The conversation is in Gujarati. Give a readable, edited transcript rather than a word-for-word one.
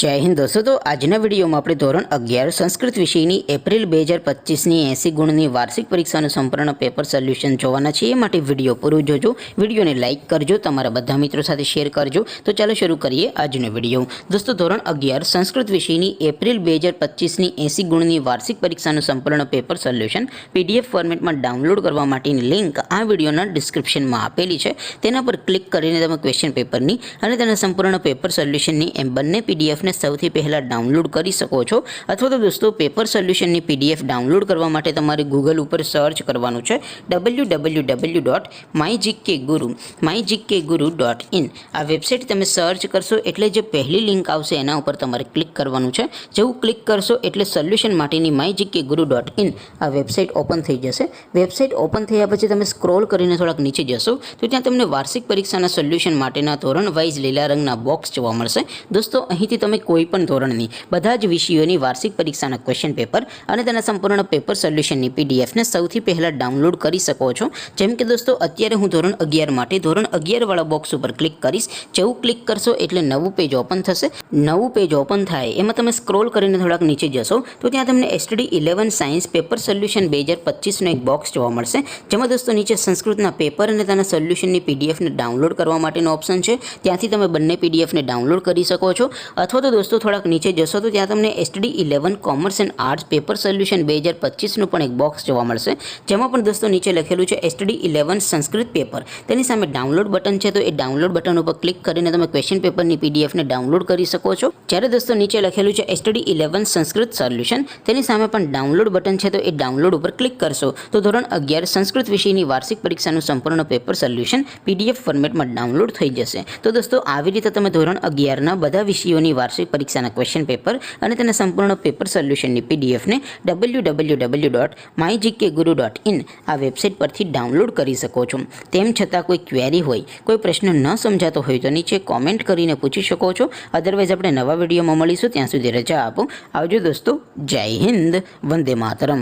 जय हिंद दोस्तों। तो આજના વિડીયોમાં આપણે ધોરણ 11 સંસ્કૃત વિષયની એપ્રિલ 2025ની 80 ગુણની વાર્ષિક પરીક્ષાનું સંપૂર્ણ પેપર સોલ્યુશન જોવાના છે। એ માટે વિડીયો પૂરો જોજો, વિડીયોને લાઇક કરજો, તમારા બધા મિત્રો સાથે શેર કરજો। તો ચાલો શરૂ કરીએ આજનો વિડીયો। દોસ્તો ધોરણ 11 સંસ્કૃત વિષયની એપ્રિલ 2025ની 80 ગુણની વાર્ષિક પરીક્ષાનું સંપૂર્ણ પેપર સોલ્યુશન પીડીએફ ફોર્મેટમાં ડાઉનલોડ કરવા માટેની લિંક આ વિડીયોના ડિસ્ક્રિપ્શનમાં આપેલી છે। તેના પર ક્લિક કરીને તમે ક્વેશ્ચન પેપરની અને તેના સંપૂર્ણ પેપર સોલ્યુશનની એમ બંને પીડીએફ ने સૌથી પહેલા ડાઉનલોડ કરી શકો છો। અથવા તો દોસ્તો પેપર સોલ્યુશનની પીડીએફ ડાઉનલોડ કરવા માટે તમારે ગૂગલ ઉપર સર્ચ કરવાનું છે www.mygkguru.in। આ વેબસાઇટ તમે સર્ચ કરશો એટલે જે પહેલી લિંક આવશે એના ઉપર તમારે ક્લિક કરવાનું છે। જેવું ક્લિક કરશો એટલે સોલ્યુશન માટેની mygkguru.in આ વેબસાઇટ ઓપન થઈ જશે। વેબસાઇટ ઓપન થયા પછી તમે સ્ક્રોલ કરીને થોડાક નીચે જશો તો ત્યાં તમને વાર્ષિક પરીક્ષાના સોલ્યુશન માટેના ધોરણ વાઇઝ લીલા રંગના બોક્સ જોવા મળશે। દોસ્તો અહીંથી તમે કોઈપણ ધોરણની બધા જ વિષયોની વાર્ષિક પરીક્ષાના ક્વેશ્ચન પેપર અને તેના સંપૂર્ણ પેપર સોલ્યુશનની પીડીએફને સૌથી પહેલાં ડાઉનલોડ કરી શકો છો। જેમ કે દોસ્તો અત્યારે હું ધોરણ 11 માટે ધોરણ 11 વાળા બોક્સ ઉપર ક્લિક કરીશ। જેવું ક્લિક કરશો એટલે નવું પેજ ઓપન થશે। નવું પેજ ઓપન થાય એમાં તમે સ્ક્રોલ કરીને થોડાક નીચે જશો તો ત્યાં તમને STD 11 સાયન્સ પેપર સોલ્યુશન 2025નો એક બોક્સ જોવા મળશે। જેમાં દોસ્તો નીચે સંસ્કૃતના પેપર અને તેના સોલ્યુશનની પીડીએફને ડાઉનલોડ કરવા માટેનો ઓપ્શન છે। ત્યાંથી તમે બંને પીડીએફને ડાઉનલોડ કરી શકો છો। અથવા તો દોસ્તો થોડાક નીચે જશો તો ત્યાં તમને STD 11 commerce and arts paper solution 2025નું પણ એક બોક્સ જોવા મળશે। જેમાં પણ દોસ્તો નીચે લખેલું છે STD 11 સંસ્કૃત પેપર, તેની સામે ડાઉનલોડ બટન છે। તો એ ડાઉનલોડ બટન ઉપર ક્લિક કરીને તમે ક્વેશ્ચન પેપરની પીડીએફને ડાઉનલોડ કરી શકો છો। જ્યારે દોસ્તો નીચે લખેલું છે STD 11 સંસ્કૃત સોલ્યુશન, તેની સામે પણ ડાઉનલોડ બટન છે। તો એ ડાઉનલોડ ઉપર ક્લિક કરશો તો ધોરણ 11 સંસ્કૃત વિષયની વાર્ષિક પરીક્ષાનું સંપૂર્ણ પેપર સોલ્યુશન પીડીએફ ફોર્મેટમાં ડાઉનલોડ થઈ જશે। તો દોસ્તો આવી રીતે તમે ધોરણ 11ના બધા વિષયોની વાર્ષિક પરીક્ષાના ક્વેશ્ચન પેપર અને તેના સંપૂર્ણ પેપર સોલ્યુશનની પીડીએફને www.mygkguru.in આ વેબસાઇટ પરથી ડાઉનલોડ કરી શકો છો। તેમ છતાં કોઈ ક્વેરી હોય, કોઈ પ્રશ્ન ન સમજાતો હોય તો નીચે કોમેન્ટ કરીને પૂછી શકો છો। અદરવાઇઝ આપણે નવા વિડીયોમાં મળીશું, ત્યાં સુધી રજા આપો। આવજો દોસ્તો, જય હિન્દ, વંદે માતરમ।